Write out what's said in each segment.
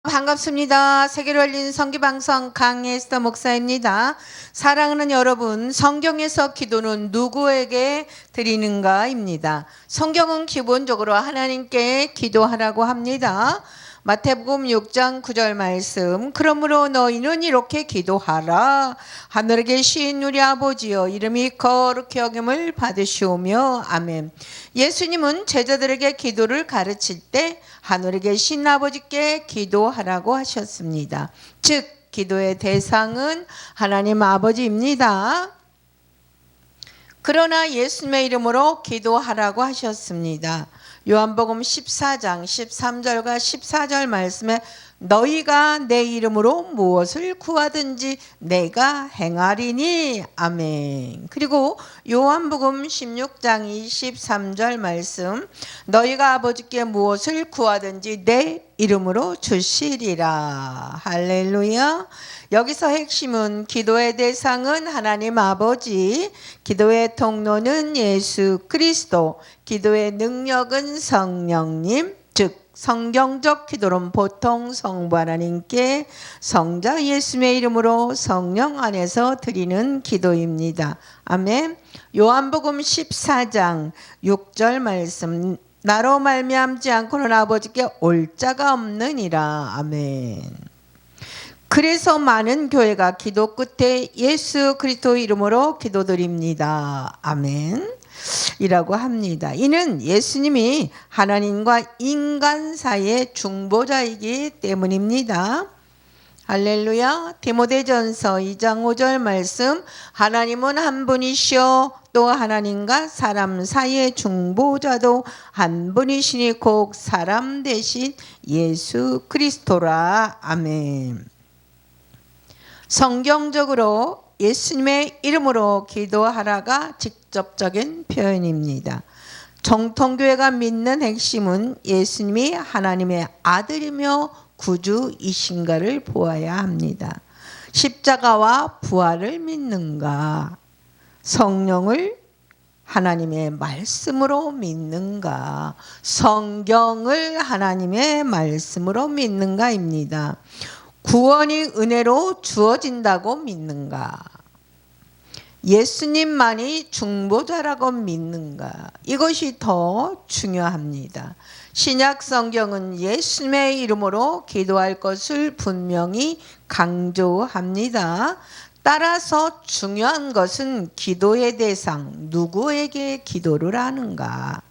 반갑습니다. 세계로 열린 선교방송 강예스터 목사입니다. 사랑하는 여러분, 성경에서 기도는 누구에게 드리는가입니다. 성경은 기본적으로 하나님께 기도하라고 합니다. 마태복음 6장 9절 말씀, 그러므로 너희는 이렇게 기도하라. 하늘에 계신 우리 아버지여, 이름이 거룩히 여김을 받으시오며. 아멘. 예수님은 제자들에게 기도를 가르칠 때 하늘에 계신 아버지께 기도하라고 하셨습니다. 즉 기도의 대상은 하나님 아버지입니다. 그러나 예수님의 이름으로 기도하라고 하셨습니다. 요한복음 14장 13절과 14절 말씀에 너희가 내 이름으로 무엇을 구하든지 내가 행하리니. 아멘. 그리고 요한복음 16장 23절 말씀, 너희가 아버지께 무엇을 구하든지 내 이름으로 주시리라. 할렐루야. 여기서 핵심은 기도의 대상은 하나님 아버지, 기도의 통로는 예수 그리스도, 기도의 능력은 성령님, 즉 성경적 기도는 보통 성부 하나님께 성자 예수의 이름으로 성령 안에서 드리는 기도입니다. 아멘. 요한복음 14장 6절 말씀, 나로 말미암지 않고는 아버지께 올 자가 없느니라. 아멘. 그래서 많은 교회가 기도 끝에 예수 그리스도 이름으로 기도드립니다. 아멘. 이라고 합니다. 이는 예수님이 하나님과 인간 사이의 중보자이기 때문입니다. 할렐루야. 디모데전서 2장 5절 말씀, 하나님은 한 분이시요 또 하나님과 사람 사이의 중보자도 한 분이시니 곧 사람 대신 예수 그리스도라. 아멘. 성경적으로 예수님의 이름으로 기도하라가 직접적인 표현입니다. 정통교회가 믿는 핵심은 예수님이 하나님의 아들이며 구주이신가를 보아야 합니다. 십자가와 부활을 믿는가, 성령을 하나님의 말씀으로 믿는가, 성경을 하나님의 말씀으로 믿는가입니다. 구원이 은혜로 주어진다고 믿는가, 예수님만이 중보자라고 믿는가, 이것이 더 중요합니다. 신약 성경은 예수님의 이름으로 기도할 것을 분명히 강조합니다. 따라서 중요한 것은 기도의 대상, 누구에게 기도를 하는가,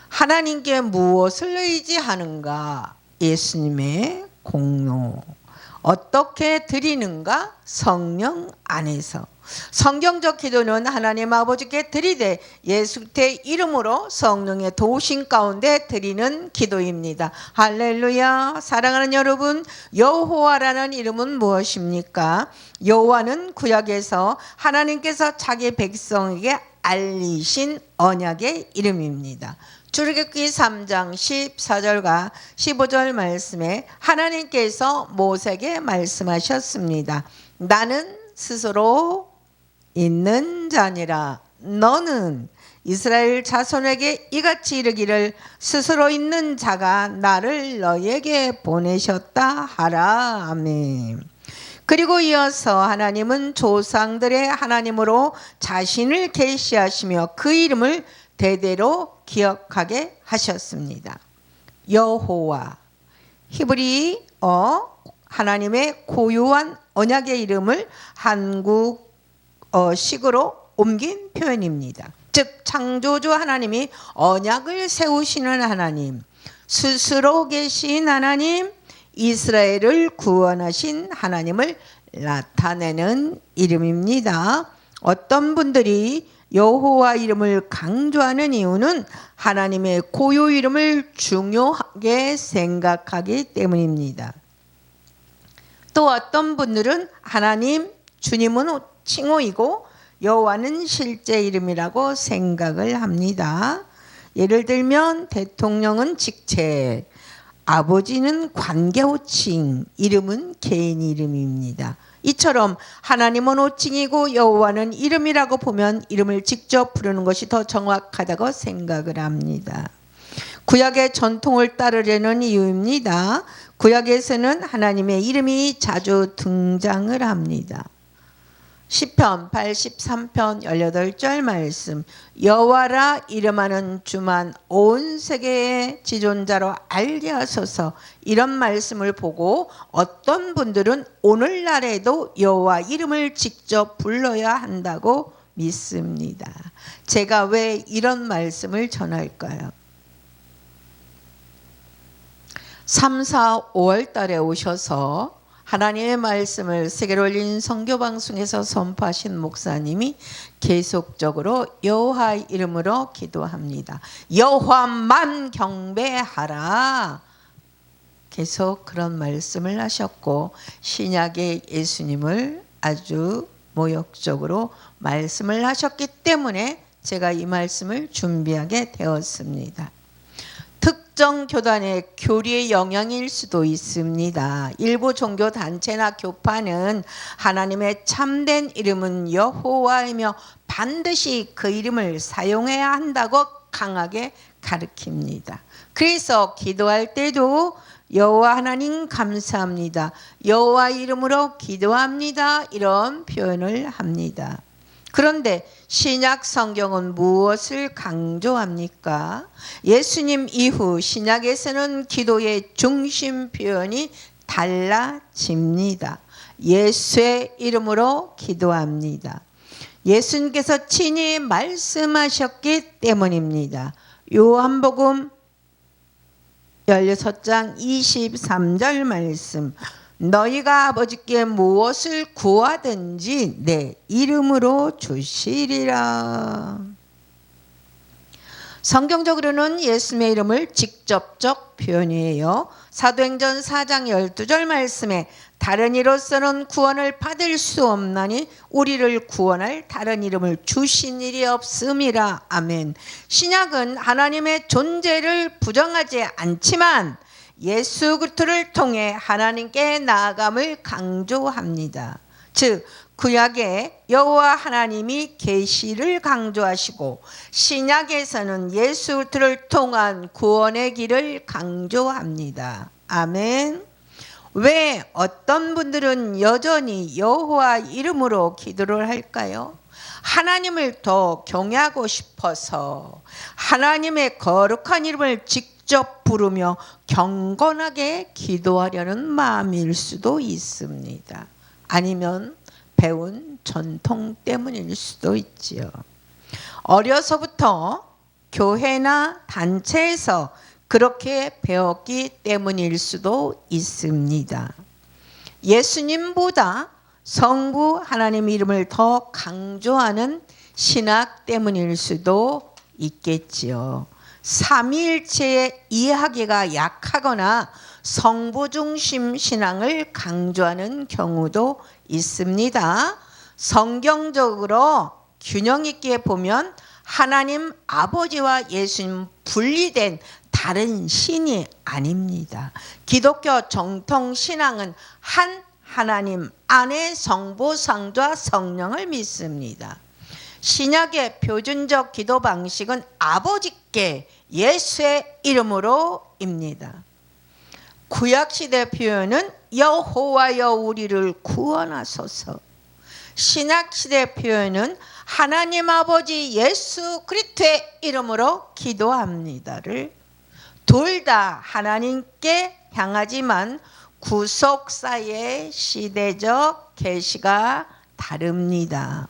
하나님께 무엇을 의지하는가, 예수님의 공로, 어떻게 드리는가, 성령 안에서. 성경적 기도는 하나님 아버지께 드리되 예수 그리스도의 이름으로 성령의 도우심 가운데 드리는 기도입니다. 할렐루야. 사랑하는 여러분, 여호와라는 이름은 무엇입니까? 여호와는 구약에서 하나님께서 자기 백성에게 알리신 언약의 이름입니다. 출애굽기 3장 14절과 15절 말씀에 하나님께서 모세에게 말씀하셨습니다. 나는 스스로 있는 자니라. 너는 이스라엘 자손에게 이같이 이르기를 스스로 있는 자가 나를 너희에게 보내셨다 하라. 아멘. 그리고 이어서 하나님은 조상들의 하나님으로 자신을 계시하시며 그 이름을 대대로 기억하게 하셨습니다. 여호와, 히브리어 하나님의 고유한 언약의 이름을 한국식으로 옮긴 표현입니다. 즉 창조주 하나님이 언약을 세우시는 하나님, 스스로 계신 하나님, 이스라엘을 구원하신 하나님을 나타내는 이름입니다. 어떤 분들이 여호와 이름을 강조하는 이유는 하나님의 고유 이름을 중요하게 생각하기 때문입니다. 또 어떤 분들은 하나님, 주님은 칭호이고 여호와는 실제 이름이라고 생각을 합니다. 예를 들면 대통령은 직책, 아버지는 관계 호칭, 이름은 개인 이름입니다. 이처럼 하나님은 호칭이고 여호와는 이름이라고 보면 이름을 직접 부르는 것이 더 정확하다고 생각을 합니다. 구약의 전통을 따르려는 이유입니다. 구약에서는 하나님의 이름이 자주 등장을 합니다. 시편 83편 18절 말씀, 여호와라 이름하는 주만 온 세계의 지존자로 알게 하소서. 이런 말씀을 보고 어떤 분들은 오늘날에도 여호와 이름을 직접 불러야 한다고 믿습니다. 제가 왜 이런 말씀을 전할까요? 3, 4, 5월 달에 오셔서 하나님의 말씀을 세계로 올린 선교방송에서 선포하신 목사님이 계속적으로 여호와 이름으로 기도합니다. 여호와만 경배하라. 계속 그런 말씀을 하셨고 신약의 예수님을 아주 모욕적으로 말씀을 하셨기 때문에 제가 이 말씀을 준비하게 되었습니다. 특정 교단의 교리의 영향일 수도 있습니다. 일부 종교 단체나 교파는 하나님의 참된 이름은 여호와이며 반드시 그 이름을 사용해야 한다고 강하게 가르칩니다. 그래서 기도할 때도 여호와 하나님 감사합니다, 여호와 이름으로 기도합니다, 이런 표현을 합니다. 그런데 신약 성경은 무엇을 강조합니까? 예수님 이후 신약에서는 기도의 중심 표현이 달라집니다. 예수의 이름으로 기도합니다. 예수님께서 친히 말씀하셨기 때문입니다. 요한복음 16장 23절 말씀, 너희가 아버지께 무엇을 구하든지 내 이름으로 주시리라. 성경적으로는 예수님의 이름을 직접적 표현이에요. 사도행전 4장 12절 말씀에 다른 이로서는 구원을 받을 수 없나니 우리를 구원할 다른 이름을 주신 일이 없음이라. 아멘. 신약은 하나님의 존재를 부정하지 않지만 예수 그리스도를 통해 하나님께 나아감을 강조합니다. 즉 구약에 여호와 하나님이 계시를 강조하시고 신약에서는 예수 그리스도를 통한 구원의 길을 강조합니다. 아멘. 왜 어떤 분들은 여전히 여호와 이름으로 기도를 할까요? 하나님을 더 경외하고 싶어서 하나님의 거룩한 이름을 직접 부르며 경건하게 기도하려는 마음일 수도 있습니다. 아니면 배운 전통 때문일 수도 있지요. 어려서부터 교회나 단체에서 그렇게 배웠기 때문일 수도 있습니다. 예수님보다 성부 하나님 이름을 더 강조하는 신학 때문일 수도 있겠지요. 삼위일체의 이해하기가 약하거나 성부 중심 신앙을 강조하는 경우도 있습니다. 성경적으로 균형 있게 보면 하나님 아버지와 예수님 분리된 다른 신이 아닙니다. 기독교 정통 신앙은 한 하나님 안에 성부, 성자, 성령을 믿습니다. 신약의 표준적 기도 방식은 아버지께 예수의 이름으로입니다. 구약시대 표현은 여호와여 우리를 구원하소서. 신약시대 표현은 하나님 아버지 예수 그리스도의 이름으로 기도합니다를 둘 다 하나님께 향하지만 구속사의 시대적 계시가 다릅니다.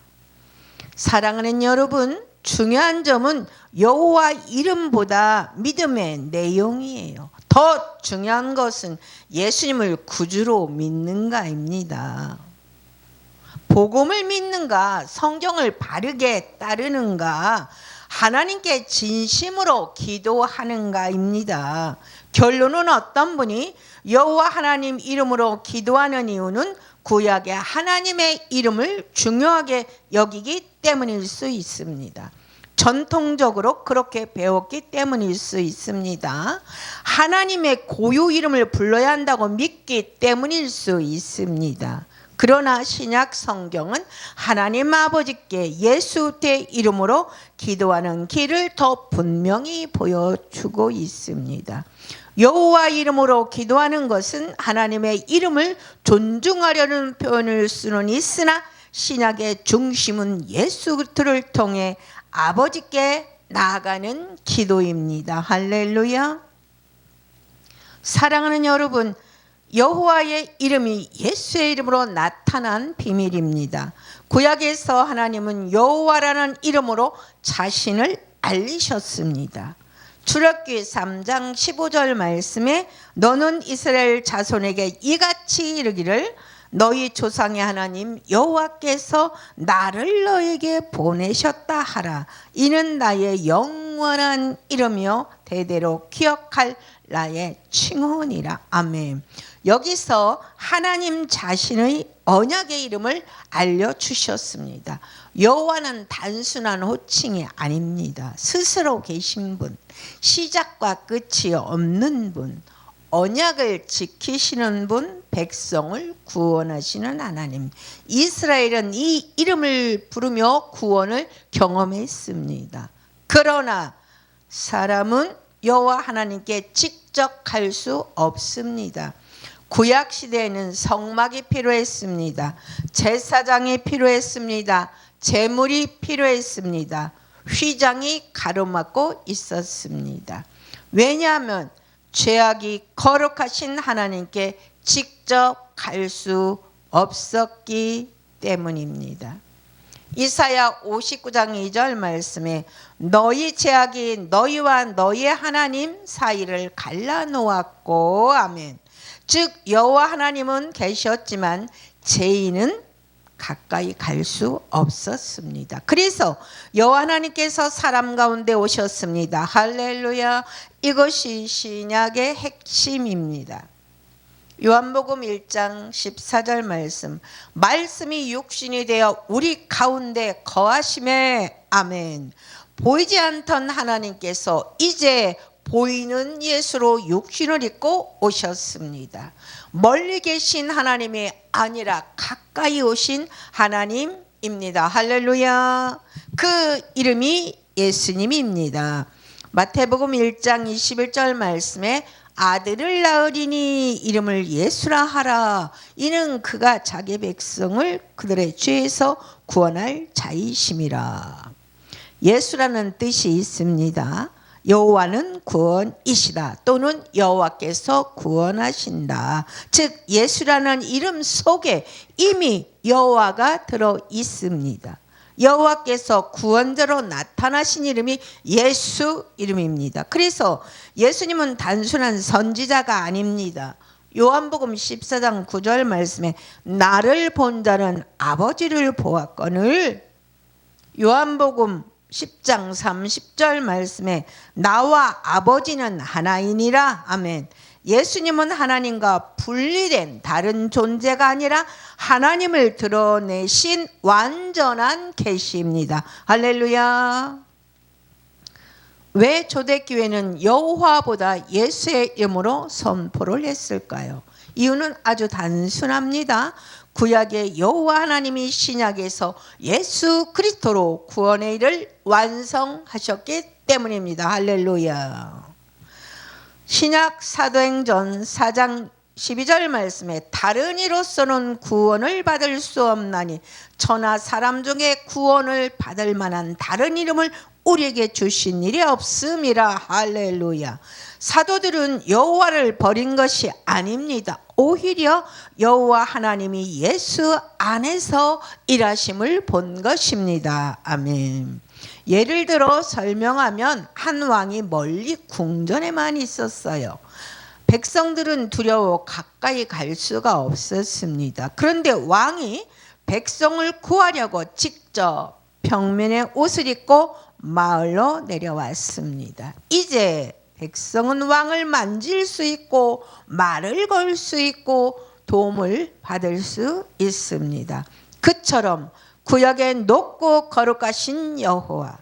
사랑하는 여러분, 중요한 점은 여호와 이름보다 믿음의 내용이에요. 더 중요한 것은 예수님을 구주로 믿는가입니다. 복음을 믿는가, 성경을 바르게 따르는가, 하나님께 진심으로 기도하는가입니다. 결론은 어떤 분이 여호와 하나님 이름으로 기도하는 이유는 구약의 하나님의 이름을 중요하게 여기기 때문일 수 있습니다. 전통적으로 그렇게 배웠기 때문일 수 있습니다. 하나님의 고유 이름을 불러야 한다고 믿기 때문일 수 있습니다. 그러나 신약 성경은 하나님 아버지께 예수의 이름으로 기도하는 길을 더 분명히 보여주고 있습니다. 여호와 이름으로 기도하는 것은 하나님의 이름을 존중하려는 표현을 수는 있으나 신약의 중심은 예수 그리스도를 통해 아버지께 나아가는 기도입니다. 할렐루야. 사랑하는 여러분, 여호와의 이름이 예수의 이름으로 나타난 비밀입니다. 구약에서 하나님은 여호와라는 이름으로 자신을 알리셨습니다. 출애굽기 3장 15절 말씀에 너는 이스라엘 자손에게 이같이 이르기를 너희 조상의 하나님 여호와께서 나를 너에게 보내셨다 하라. 이는 나의 영원한 이름이요 대대로 기억할 나의 칭호니라. 아멘. 여기서 하나님 자신의 언약의 이름을 알려주셨습니다. 여호와는 단순한 호칭이 아닙니다. 스스로 계신 분, 시작과 끝이 없는 분, 언약을 지키시는 분, 백성을 구원하시는 하나님. 이스라엘은 이 이름을 부르며 구원을 경험했습니다. 그러나 사람은 여호와 하나님께 직접 갈 수 없습니다. 구약 시대에는 성막이 필요했습니다. 제사장이 필요했습니다. 제물이 필요했습니다. 휘장이 가로막고 있었습니다. 왜냐하면 죄악이 거룩하신 하나님께 직접 갈 수 없었기 때문입니다. 이사야 59장 2절 말씀에 너희 죄악이 너희와 너희 하나님 사이를 갈라놓았고 아멘. 즉 여호와 하나님은 계셨지만 죄인은 가까이 갈 수 없었습니다. 그래서 여호와 하나님께서 사람 가운데 오셨습니다. 할렐루야. 이것이 신약의 핵심입니다. 요한복음 1장 14절 말씀, 말씀이 육신이 되어 우리 가운데 거하심에 아멘. 보이지 않던 하나님께서 이제 보이는 예수로 육신을 입고 오셨습니다. 멀리 계신 하나님이 아니라 가까이 오신 하나님입니다. 할렐루야. 그 이름이 예수님입니다. 마태복음 1장 21절 말씀에 아들을 낳으리니 이름을 예수라 하라. 이는 그가 자기 백성을 그들의 죄에서 구원할 자이심이라. 예수라는 뜻이 있습니다. 여호와는 구원이시다 또는 여호와께서 구원하신다. 즉 예수라는 이름 속에 이미 여호와가 들어 있습니다. 여호와께서 구원자로 나타나신 이름이 예수 이름입니다. 그래서 예수님은 단순한 선지자가 아닙니다. 요한복음 14장 9절 말씀에 나를 본 자는 아버지를 보았거늘, 요한복음 10장 30절 말씀에 나와 아버지는 하나이니라. 아멘. 예수님은 하나님과 분리된 다른 존재가 아니라 하나님을 드러내신 완전한 계시입니다. 할렐루야. 왜 초대교회는 여호와보다 예수의 이름으로 선포를 했을까요? 이유는 아주 단순합니다. 구약의 여호와 하나님이 신약에서 예수 그리스도로 구원의 일을 완성하셨기 때문입니다. 할렐루야. 신약 사도행전 4장 12절 말씀에 다른 이로서는 구원을 받을 수 없나니 천하 사람 중에 구원을 받을 만한 다른 이름을 우리에게 주신 일이 없음이라. 할렐루야. 사도들은 여호와를 버린 것이 아닙니다. 오히려 여호와 하나님이 예수 안에서 일하심을 본 것입니다. 아멘. 예를 들어 설명하면 한 왕이 멀리 궁전에만 있었어요. 백성들은 두려워 가까이 갈 수가 없었습니다. 그런데 왕이 백성을 구하려고 직접 평면의 옷을 입고 마을로 내려왔습니다. 이제 백성은 왕을 만질 수 있고 말을 걸 수 있고 도움을 받을 수 있습니다. 그처럼 구약에 높고 거룩하신 여호와,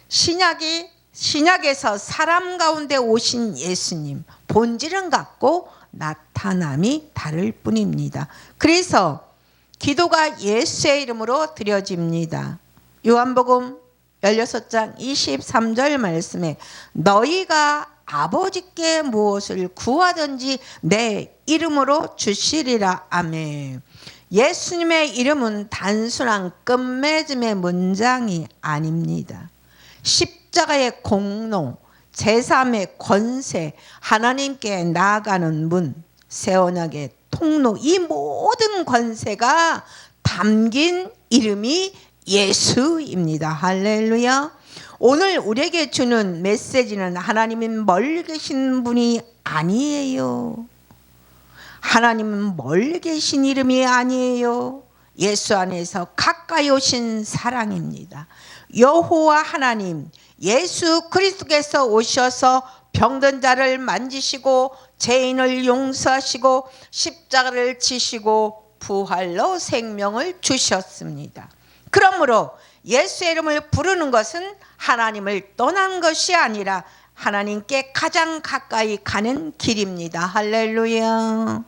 신약에서 사람 가운데 오신 예수님, 본질은 같고 나타남이 다를 뿐입니다. 그래서 기도가 예수의 이름으로 드려집니다. 요한복음 16장 23절 말씀에 너희가 아버지께 무엇을 구하든지 내 이름으로 주시리라. 아멘. 예수님의 이름은 단순한 끝맺음의 문장이 아닙니다. 십자가의 공로, 제3의 권세, 하나님께 나아가는 문, 새 언약의 통로, 이 모든 권세가 담긴 이름이 예수입니다. 할렐루야. 오늘 우리에게 주는 메시지는 하나님은 멀리 계신 분이 아니에요. 하나님은 멀리 계신 이름이 아니에요. 예수 안에서 가까이 오신 사랑입니다. 여호와 하나님, 예수 그리스도께서 오셔서 병든 자를 만지시고 죄인을 용서하시고 십자가를 지시고 부활로 생명을 주셨습니다. 그러므로 예수의 이름을 부르는 것은 하나님을 떠난 것이 아니라 하나님께 가장 가까이 가는 길입니다. 할렐루야.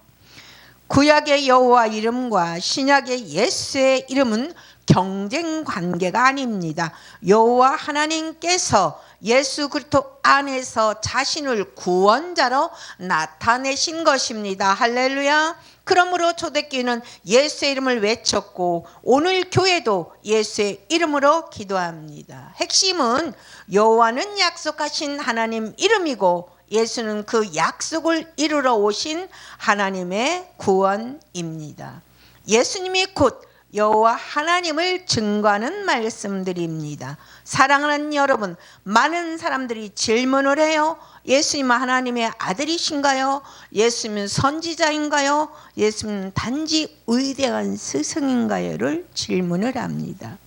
구약의 여호와 이름과 신약의 예수의 이름은 경쟁 관계가 아닙니다. 여호와 하나님께서 예수 그리스도 안에서 자신을 구원자로 나타내신 것입니다. 할렐루야. 그러므로 초대교회는 예수의 이름을 외쳤고 오늘 교회도 예수의 이름으로 기도합니다. 핵심은 여호와는 약속하신 하나님 이름이고 예수는 그 약속을 이루러 오신 하나님의 구원입니다. 예수님이 곧 여호와 하나님을 증거하는 말씀들입니다. 사랑하는 여러분, 많은 사람들이 질문을 해요. 예수님은 하나님의 아들이신가요? 예수님은 선지자인가요? 예수님은 단지 위대한 스승인가요?를 질문을 합니다.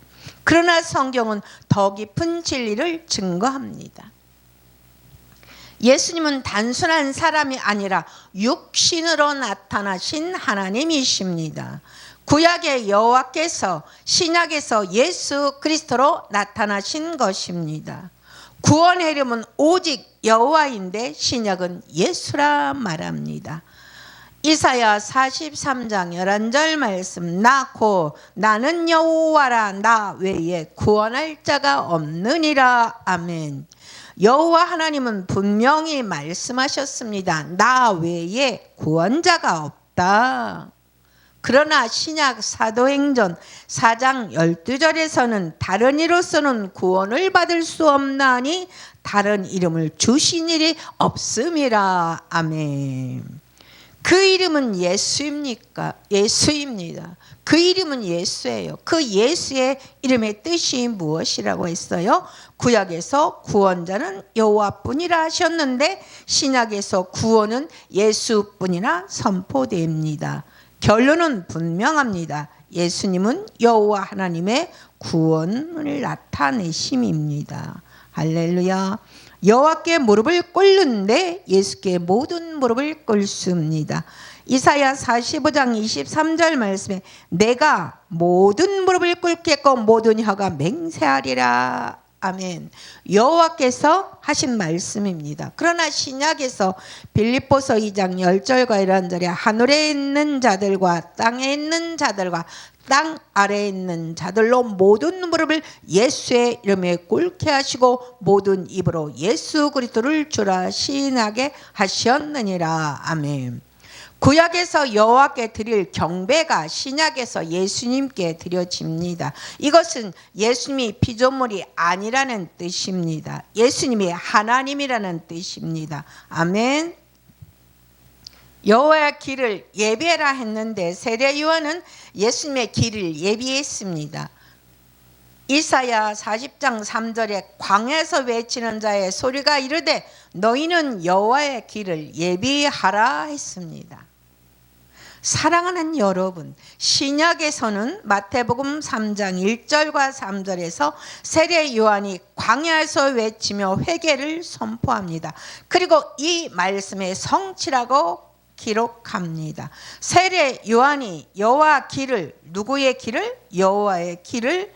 그러나 성경은 더 깊은 진리를 증거합니다. 예수님은 단순한 사람이 아니라 육신으로 나타나신 하나님이십니다. 구약의 여호와께서 신약에서 예수 그리스도로 나타나신 것입니다. 구원의 이름은 오직 여호와인데 신약은 예수라 말합니다. 이사야 43장 11절 말씀, 나는 여호와라, 나 외에 구원할 자가 없느니라. 아멘. 여호와 하나님은 분명히 말씀하셨습니다. 나 외에 구원자가 없다. 그러나 신약 사도행전 4장 12절에서는 다른 이로서는 구원을 받을 수 없나니 다른 이름을 주신 일이 없음이라. 아멘. 그 이름은 예수입니까? 예수입니다. 그 이름은 예수예요. 그 예수의 이름의 뜻이 무엇이라고 했어요? 구약에서 구원자는 여호와뿐이라 하셨는데 신약에서 구원은 예수뿐이라 선포됩니다. 결론은 분명합니다. 예수님은 여호와 하나님의 구원을 나타내심입니다. 할렐루야. 여호와께 무릎을 꿇는데 예수께 모든 무릎을 꿇습니다. 이사야 45장 23절 말씀에 내가 모든 무릎을 꿇겠고 모든 혀가 맹세하리라. 아멘. 여호와께서 하신 말씀입니다. 그러나 신약에서 빌립보서 2장 10절과 11절에 하늘에 있는 자들과 땅에 있는 자들과 땅 아래에 있는 자들로 모든 무릎을 예수의 이름에 꿇게 하시고 모든 입으로 예수 그리스도를 주라 시인하게 하셨느니라. 아멘. 구약에서 여호와께 드릴 경배가 신약에서 예수님께 드려집니다. 이것은 예수님이 피조물이 아니라는 뜻입니다. 예수님이 하나님이라는 뜻입니다. 아멘. 여호와의 길을 예비해라 했는데 세례 요한은 예수님의 길을 예비했습니다. 이사야 40장 3절에 광야에서 외치는 자의 소리가 이르되 너희는 여호와의 길을 예비하라 했습니다. 사랑하는 여러분, 신약에서는 마태복음 3장 1절과 3절에서 세례 요한이 광야에서 외치며 회개를 선포합니다. 그리고 이 말씀의 성취라고 기록합니다. 세례 요한이 여호와 길을, 누구의 길을? 여호와의 길을,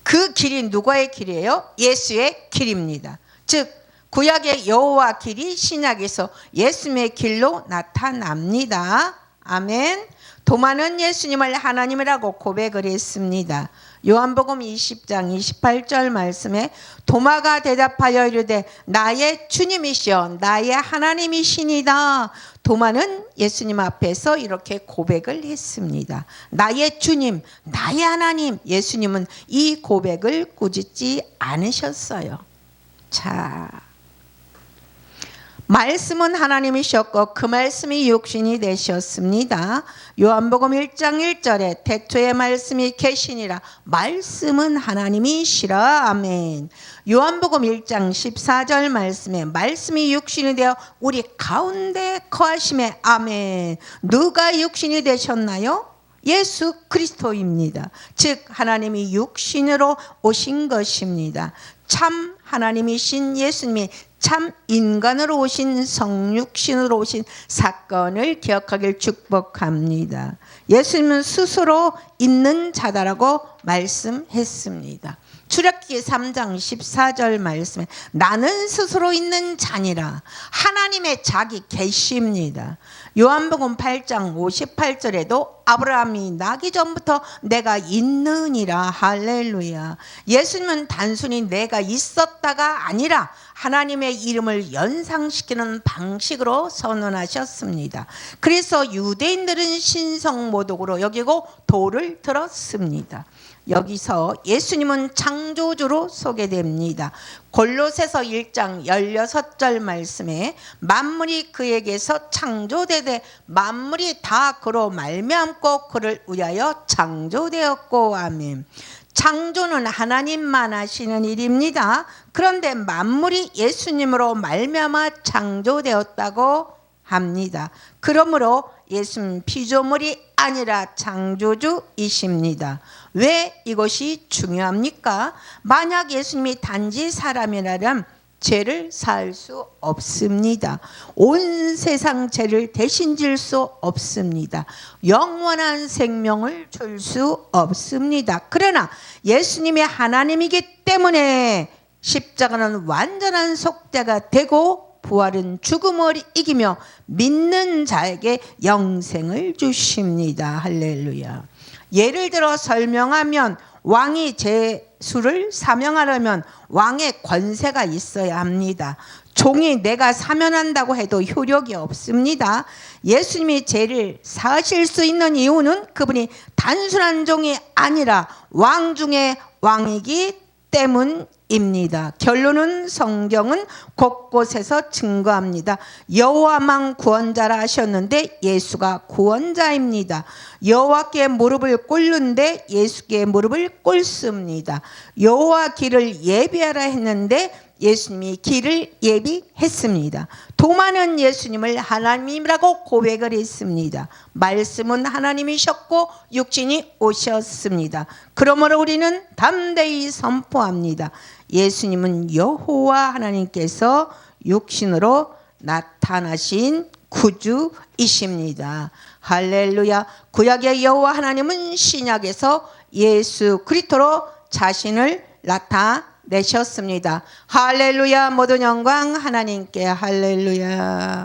그 길이 누구의 길이에요? 예수의 길입니다. 즉 구약의 여호와 길이 신약에서 예수님의 길로 나타납니다. 아멘. 도마는 예수님을 하나님이라고 고백을 했습니다. 요한복음 20장 28절 말씀에 도마가 대답하여 이르되 나의 주님이시여 나의 하나님이시니이다. 도마는 예수님 앞에서 이렇게 고백을 했습니다. 나의 주님, 나의 하나님. 예수님은 이 고백을 꾸짖지 않으셨어요. 자, 말씀은 하나님이셨고 그 말씀이 육신이 되셨습니다. 요한복음 1장 1절에 태초에 말씀이 계시니라. 말씀은 하나님이시라. 아멘. 요한복음 1장 14절 말씀에 말씀이 육신이 되어 우리 가운데 거하심에 아멘. 누가 육신이 되셨나요? 예수 그리스도입니다. 즉 하나님이 육신으로 오신 것입니다. 참 하나님이신 예수님이 참 인간으로 오신 성육신으로 오신 사건을 기억하길 축복합니다. 예수님은 스스로 있는 자다라고 말씀했습니다. 출애굽기 3장 14절 말씀에 나는 스스로 있는 자니라. 하나님의 자기 계시입니다. 요한복음 8장 58절에도 아브라함이 나기 전부터 내가 있느니라. 할렐루야. 예수님은 단순히 내가 있었다가 아니라 하나님의 이름을 연상시키는 방식으로 선언하셨습니다. 그래서 유대인들은 신성모독으로 여기고 돌을 들었습니다. 여기서 예수님은 창조주로 소개됩니다. 골로새서 1장 16절 말씀에 만물이 그에게서 창조되되 만물이 다 그로 말미암고 그를 위하여 창조되었고 아멘. 창조는 하나님만 하시는 일입니다. 그런데 만물이 예수님으로 말미암아 창조되었다고 합니다. 그러므로 예수님 피조물이 아니라 창조주이십니다. 왜 이것이 중요합니까? 만약 예수님이 단지 사람이라면 죄를 사할 수 없습니다. 온 세상 죄를 대신 질 수 없습니다. 영원한 생명을 줄 수 없습니다. 그러나 예수님이 하나님이기 때문에 십자가는 완전한 속죄가 되고 부활은 죽음을 이기며 믿는 자에게 영생을 주십니다. 할렐루야. 예를 들어 설명하면 왕이 제수를 사명하려면 왕의 권세가 있어야 합니다. 종이 내가 사면한다고 해도 효력이 없습니다. 예수님이 죄를 사하실 수 있는 이유는 그분이 단순한 종이 아니라 왕 중에 왕이기 때문입니다. 결론은 성경은 곳곳에서 증거합니다. 여호와만 구원자라 하셨는데 예수가 구원자입니다. 여호와께 무릎을 꿇는데 예수께 무릎을 꿇습니다. 여호와 길을 예비하라 했는데 예수님이 길을 예비했습니다. 도마는 예수님을 하나님이라고 고백을 했습니다. 말씀은 하나님이셨고 육신이 오셨습니다. 그러므로 우리는 담대히 선포합니다. 예수님은 여호와 하나님께서 육신으로 나타나신 구주이십니다. 할렐루야. 구약의 여호와 하나님은 신약에서 예수 그리스도로 자신을 나타내셨습니다. 할렐루야. 모든 영광 하나님께. 할렐루야.